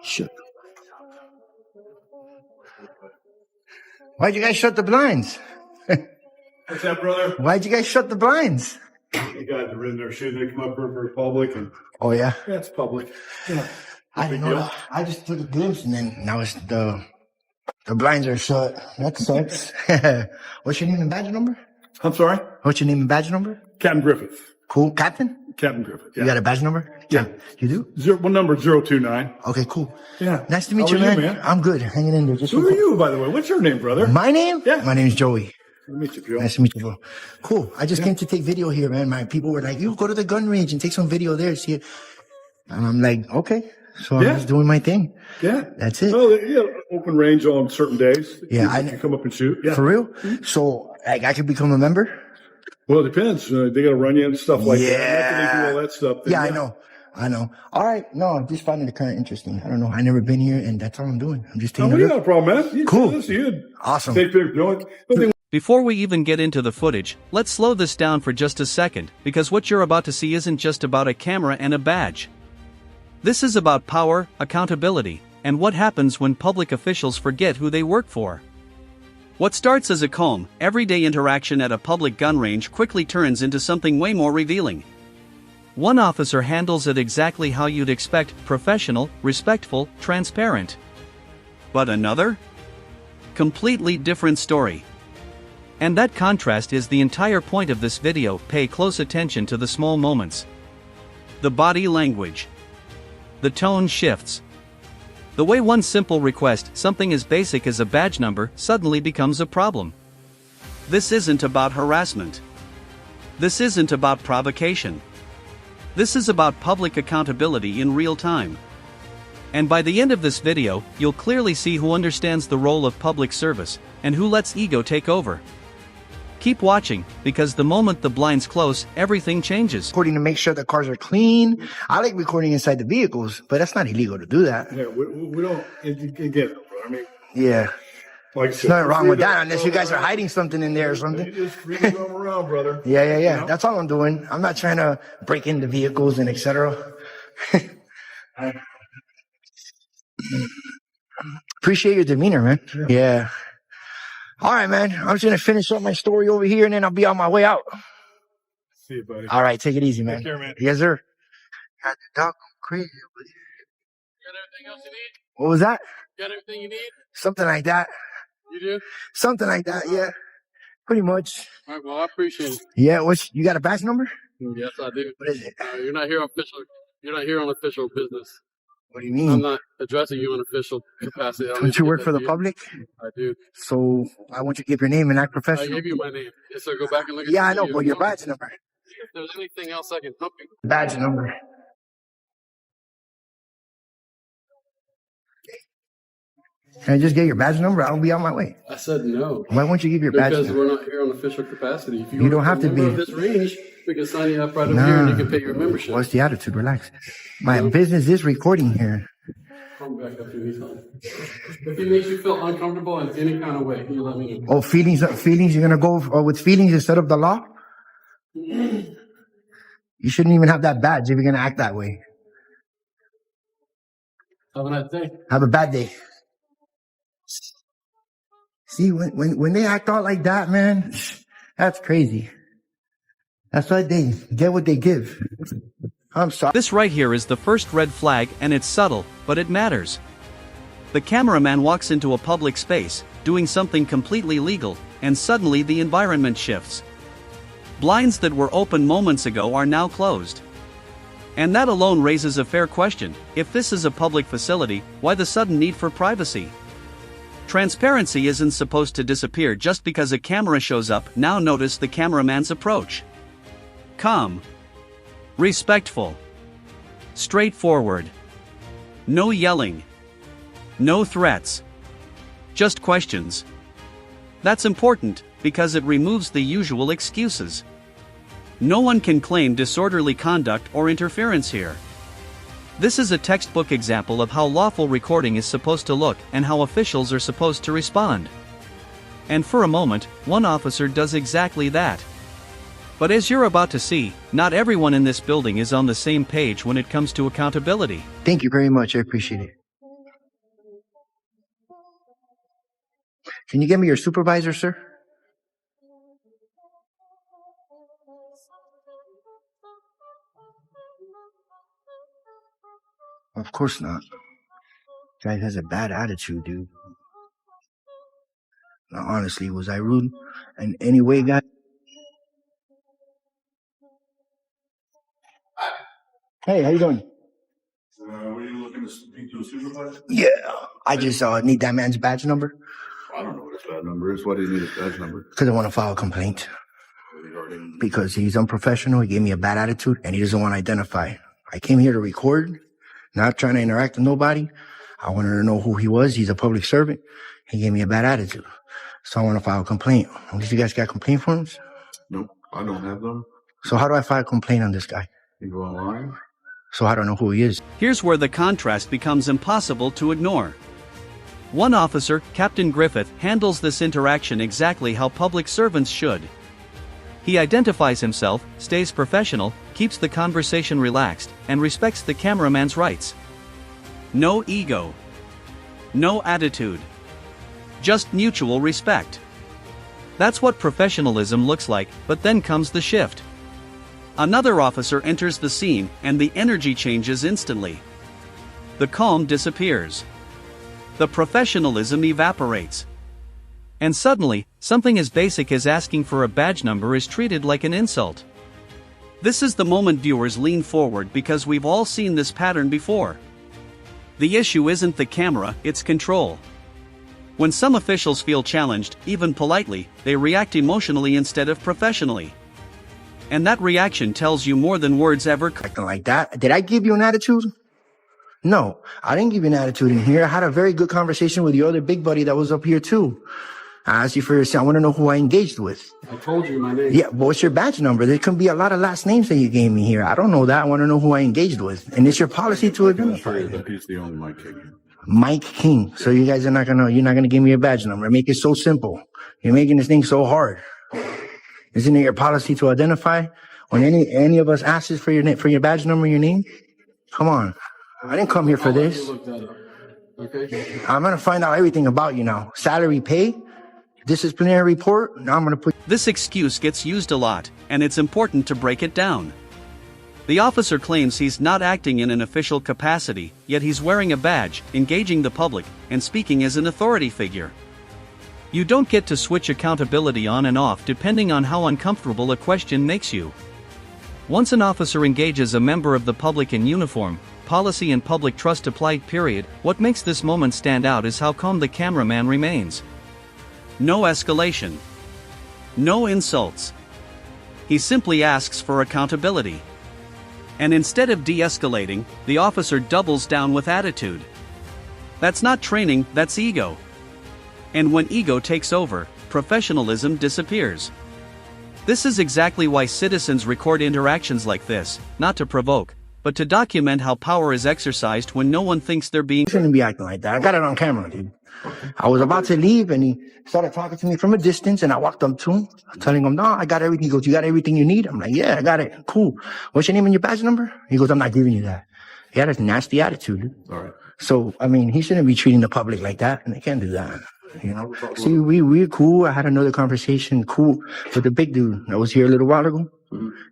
Shut. Why'd you guys shut the blinds? What's that, brother? Why'd you guys shut the blinds? The guys are in there shooting. They come up here for public, and Oh yeah, it's public. Yeah. I didn't know that. I just took a glimpse, and then now it's the blinds are shut. That sucks. What's your name and badge number? I'm sorry? What's your name and badge number? Captain Griffith. Cool, Captain. Captain Griffith. Yeah. You got a badge number? Yeah. You do? One number 029. Okay, cool. Yeah. Nice to meet How you, are man. I'm good. Hanging in there. Just Who are you, by the way? What's your name, brother? My name? Yeah. My name is Joey. Nice to meet you, Joe. Nice to meet you, bro. Cool. I just came to take video here, man. My people were like, you go to the gun range and take some video there. See it. And I'm like, okay. So I'm just doing my thing. Yeah. That's it. Oh, yeah. Open range on certain days. Yeah. You can come up and shoot. Yeah. For real? So like, I could become a member? Well, it depends. They got to run you and stuff like that. Yeah. After they do all that stuff. then, Yeah, I know. All right. No, I'm just finding it kind of interesting. I don't know. I never been here, and that's all I'm doing. I'm just taking Oh, a you look. got a problem, man. You Cool. This, you Awesome. take pictures, Joey. Before we even get into the footage, let's slow this down for just a second, because what you're about to see isn't just about a camera and a badge. This is about power, accountability, and what happens when public officials forget who they work for. What starts as a calm, everyday interaction at a public gun range quickly turns into something way more revealing. One officer handles it exactly how you'd expect: professional, respectful, transparent. But another? Completely different story. And that contrast is the entire point of this video. Pay close attention to the small moments. The body language. The tone shifts. The way one simple request, something as basic as a badge number, suddenly becomes a problem. This isn't about harassment. This isn't about provocation. This is about public accountability in real time. And by the end of this video, you'll clearly see who understands the role of public service, and who lets ego take over. Keep watching, because the moment the blinds close, everything changes. Recording to make sure the cars are clean. I like recording inside the vehicles, but that's not illegal to do that. Yeah, we don't get it, bro. I mean, Yeah. like I There's said, nothing wrong free with to that, unless you guys are roam hiding something in there or around. something. You just free to roam around, brother. Yeah. You know? That's all I'm doing. I'm not trying to break into vehicles and etc. Appreciate your demeanor, man. Yeah. All right, man. I'm just gonna finish up my story over here, and then I'll be on my way out. See you, buddy. All right, take it easy, man. Take care, man. Yes, sir. God, the dog crazy. Got everything else you need? What was that? Got everything you need? Something like that. You do? Something like that. Yeah. Pretty much. All right, well, I appreciate it. Yeah. You got a badge number? Yes, I do. What is it? You're not here on official business. What do you I'm mean? not addressing you in official capacity. I Don't you get work that for the to you. public? I do. So I want you to give your name and act I professional. gave you my name. Yes, sir. Go back and look at Yeah, the I know, video. but your badge number. If there's anything else I can help you. Badge number. Can I just get your badge number? I'll be on my way. I said no. Why won't you give your badge Because number? we're not here on official capacity. If You are don't have a to member be. of this range, we can sign you up right over here and you can pay your membership. What's the attitude? Relax. My business is recording here. Come back up anytime. If it makes you feel uncomfortable in any kind of way, you let me know. Oh, feelings. You're gonna go with feelings instead of the law. You shouldn't even have that badge if you're gonna act that way. Have a nice day. Have a bad day. See, when they act out like that, man, that's crazy. That's why they get what they give. I'm sorry. This right here is the first red flag, and it's subtle, but it matters. The cameraman walks into a public space, doing something completely legal, and suddenly the environment shifts. Blinds that were open moments ago are now closed. And that alone raises a fair question: if this is a public facility, why the sudden need for privacy? Transparency isn't supposed to disappear just because a camera shows up. Now notice the cameraman's approach. Calm. Respectful. Straightforward. No yelling. No threats. Just questions. That's important, because it removes the usual excuses. No one can claim disorderly conduct or interference here. This is a textbook example of how lawful recording is supposed to look and how officials are supposed to respond. And for a moment, one officer does exactly that. But as you're about to see, not everyone in this building is on the same page when it comes to accountability. Thank you very much. I appreciate it. Can you get me your supervisor, sir? Of course not. Guy has a bad attitude, dude. Now, honestly, was I rude in any way, guy? Hey, how you doing? Were you looking to speak to a supervisor? Yeah, I just need that man's badge number I don't know what his badge number is. Why do you need his badge number? because I want to file a complaint. Regarding Because he's unprofessional, he gave me a bad attitude, and he doesn't want to identify. I came here to record, not trying to interact with nobody. I wanted to know who he was. He's a public servant. He gave me a bad attitude. So I want to file a complaint. At least you guys got complaint forms? Nope, I don't have them. So how do I file a complaint on this guy? You go online. So I don't know who he is. Here's where the contrast becomes impossible to ignore. One officer, Captain Griffith, handles this interaction exactly how public servants should. He identifies himself, stays professional, keeps the conversation relaxed, and respects the cameraman's rights. No ego. No attitude. Just mutual respect. That's what professionalism looks like, but then comes the shift. Another officer enters the scene, and the energy changes instantly. The calm disappears. The professionalism evaporates. And suddenly, something as basic as asking for a badge number is treated like an insult. This is the moment viewers lean forward because we've all seen this pattern before. The issue isn't the camera, it's control. When some officials feel challenged, even politely, they react emotionally instead of professionally. And that reaction tells you more than words ever could. Acting like that. Did I give you an attitude? No, I didn't give you an attitude in here. I had a very good conversation with your other big buddy that was up here too. I asked you for yourself. I want to know who I engaged with. I told you my name. Yeah, but what's your badge number? There can be a lot of last names that you gave me here. I don't know that. I want to know who I engaged with. And it's your policy to identify. He's the only Mike King. Mike King. So you guys are you're not gonna give me a badge number. Make it so simple. You're making this thing so hard. Isn't it your policy to identify when any of us asks for your badge number, your name? Come on. I didn't come here for I'll let this. you look that up. Okay? I'm gonna find out everything about you now. Salary, pay, disciplinary report. Now I'm gonna put. This excuse gets used a lot, and it's important to break it down. The officer claims he's not acting in an official capacity, yet he's wearing a badge, engaging the public, and speaking as an authority figure. You don't get to switch accountability on and off depending on how uncomfortable a question makes you. Once an officer engages a member of the public in uniform, policy and public trust applied period, what makes this moment stand out is how calm the cameraman remains. No escalation. No insults. He simply asks for accountability. And instead of de-escalating, the officer doubles down with attitude. That's not training, that's ego. And when ego takes over, professionalism disappears. This is exactly why citizens record interactions like this, not to provoke, but to document how power is exercised when no one thinks they're being. You shouldn't be acting like that. I got it on camera, dude. I was about to leave and he started talking to me from a distance and I walked up to him, telling him, no, I got everything. He goes, you got everything you need? I'm like, yeah, I got it. Cool. What's your name and your badge number? He goes, I'm not giving you that. He had a nasty attitude, dude. All right. So, I mean, he shouldn't be treating the public like that, and they can't do that. You know? See, we're cool. I had another conversation, cool, with the big dude that was here a little while ago.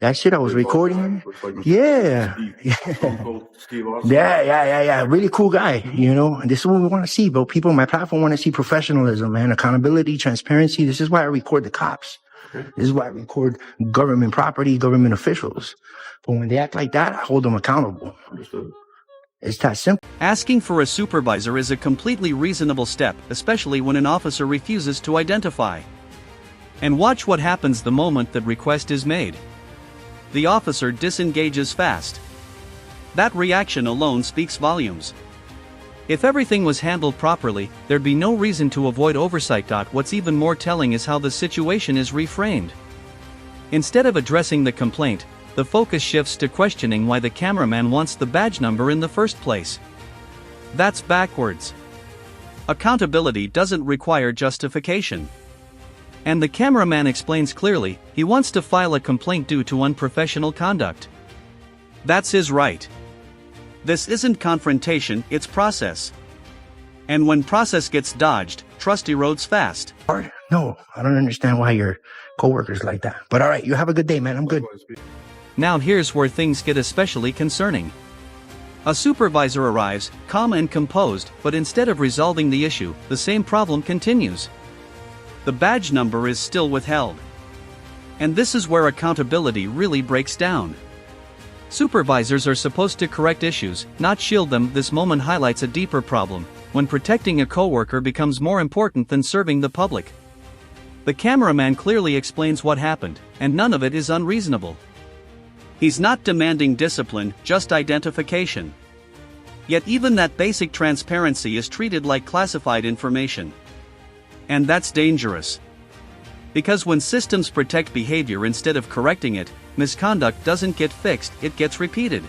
That shit I was recording. Yeah. Yeah. Really cool guy, you know? And this is what we want to see, bro. People on my platform want to see professionalism, man, accountability, transparency. This is why I record the cops. This is why I record government property, government officials. But when they act like that, I hold them accountable. Understood. It's that simple. Asking for a supervisor is a completely reasonable step, especially when an officer refuses to identify. And watch what happens the moment that request is made. The officer disengages fast. That reaction alone speaks volumes. If everything was handled properly, there'd be no reason to avoid oversight. What's even more telling is how the situation is reframed. Instead of addressing the complaint, the focus shifts to questioning why the cameraman wants the badge number in the first place. That's backwards. Accountability doesn't require justification. And the cameraman explains clearly, he wants to file a complaint due to unprofessional conduct. That's his right. This isn't confrontation, it's process. And when process gets dodged, trust erodes fast. Hard? No, I don't understand why your coworker's like that. But all right, you have a good day, man. I'm good. Now here's where things get especially concerning. A supervisor arrives, calm and composed, but instead of resolving the issue, the same problem continues. The badge number is still withheld. And this is where accountability really breaks down. Supervisors are supposed to correct issues, not shield them. This moment highlights a deeper problem, when protecting a coworker becomes more important than serving the public. The cameraman clearly explains what happened, and none of it is unreasonable. He's not demanding discipline, just identification. Yet even that basic transparency is treated like classified information. And that's dangerous. Because when systems protect behavior instead of correcting it, misconduct doesn't get fixed, it gets repeated.